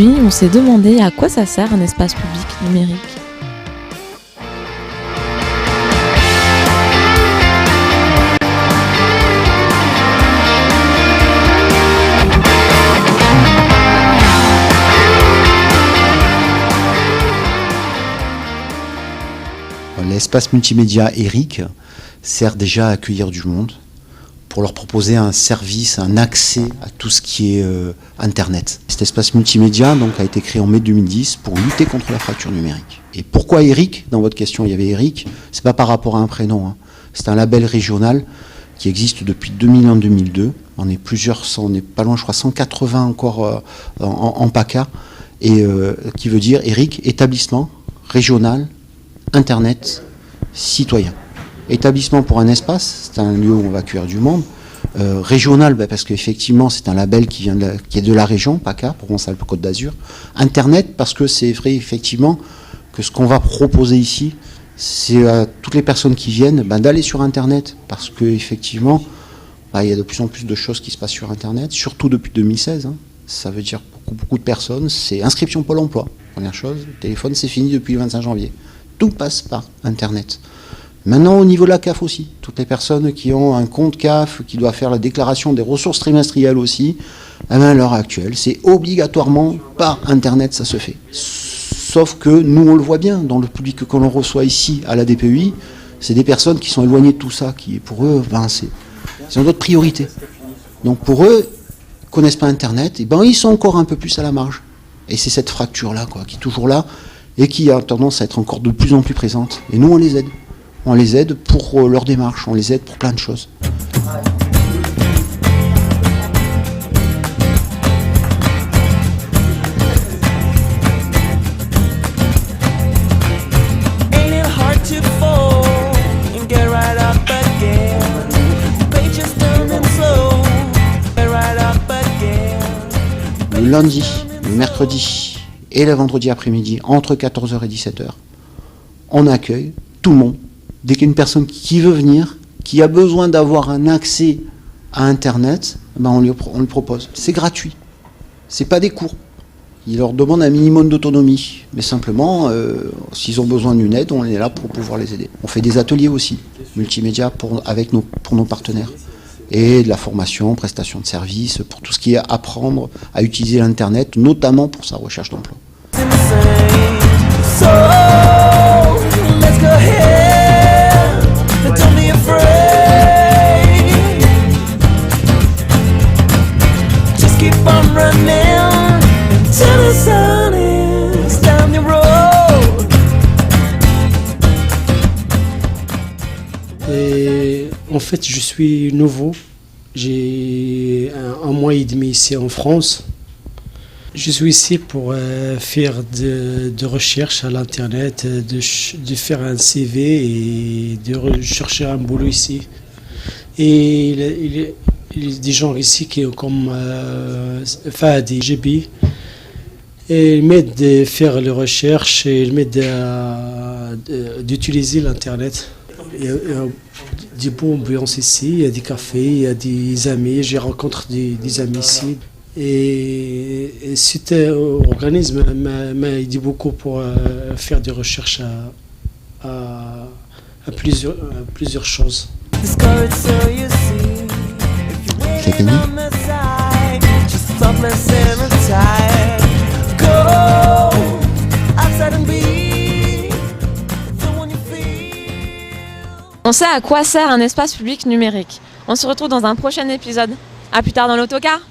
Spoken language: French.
Aujourd'hui, on s'est demandé à quoi ça sert un espace public numérique. L'espace multimédia ERIC sert déjà à accueillir du monde pour leur proposer un service, un accès à tout ce qui est Internet. Cet espace multimédia donc, a été créé en mai 2010 pour lutter contre la fracture numérique. Et pourquoi ERIC? Dans votre question, il y avait ERIC. C'est pas par rapport à un prénom. Hein. C'est un label régional qui existe depuis 2001-2002. On est plusieurs, on est pas loin, je crois, 180 encore en PACA. Et qui veut dire ERIC, établissement régional, Internet, citoyen. Établissement pour un espace, c'est un lieu où on va accueillir du monde. Régional, parce qu'effectivement c'est un label qui est de la région, PACA, Provence-Alpes-Côte d'Azur. Internet, parce que c'est vrai effectivement que ce qu'on va proposer ici, c'est à toutes les personnes qui viennent d'aller sur Internet, parce qu'effectivement, il y a de plus en plus de choses qui se passent sur Internet, surtout depuis 2016. Hein. Ça veut dire beaucoup de personnes, c'est inscription Pôle emploi. Première chose, le téléphone c'est fini depuis le 25 janvier. Tout passe par Internet. Maintenant, au niveau de la CAF aussi, toutes les personnes qui ont un compte CAF, qui doivent faire la déclaration des ressources trimestrielles aussi, à l'heure actuelle, c'est obligatoirement par Internet, ça se fait. Sauf que nous, on le voit bien, dans le public que l'on reçoit ici à la DPEI, c'est des personnes qui sont éloignées de tout ça, qui pour eux, ils ont d'autres priorités. Donc pour eux, ils ne connaissent pas Internet, et ils sont encore un peu plus à la marge. Et c'est cette fracture-là, qui est toujours là, et qui a tendance à être encore de plus en plus présente. Et nous, on les aide. On les aide pour leur démarche, on les aide pour plein de choses. Le lundi, le mercredi et le vendredi après-midi, entre 14h et 17h, on accueille tout le monde. Dès qu'il y a une personne qui veut venir, qui a besoin d'avoir un accès à Internet, on le propose. C'est gratuit. C'est pas des cours. Il leur demande un minimum d'autonomie. Mais simplement, s'ils ont besoin d'une aide, on est là pour pouvoir les aider. On fait des ateliers aussi, multimédia pour nos partenaires. Et de la formation, prestation de services, pour tout ce qui est apprendre à utiliser l'Internet, notamment pour sa recherche d'emploi. Et en fait, je suis nouveau. J'ai un mois et demi ici en France. Je suis ici pour faire de recherche à l'internet, de faire un CV et de chercher un boulot ici. Et il y a des gens ici qui ont comme Fadi, GB. Et ils m'aident à faire les recherches et ils m'aident d'utiliser l'internet. Il y a des bonnes ambiances ici, il y a des cafés, il y a des amis, j'ai rencontré des amis ici. Et cet organisme m'a aidé beaucoup pour faire des recherches à plusieurs choses. C'est fini. On sait à quoi sert un espace public numérique. On se retrouve dans un prochain épisode. À plus tard dans l'autocar.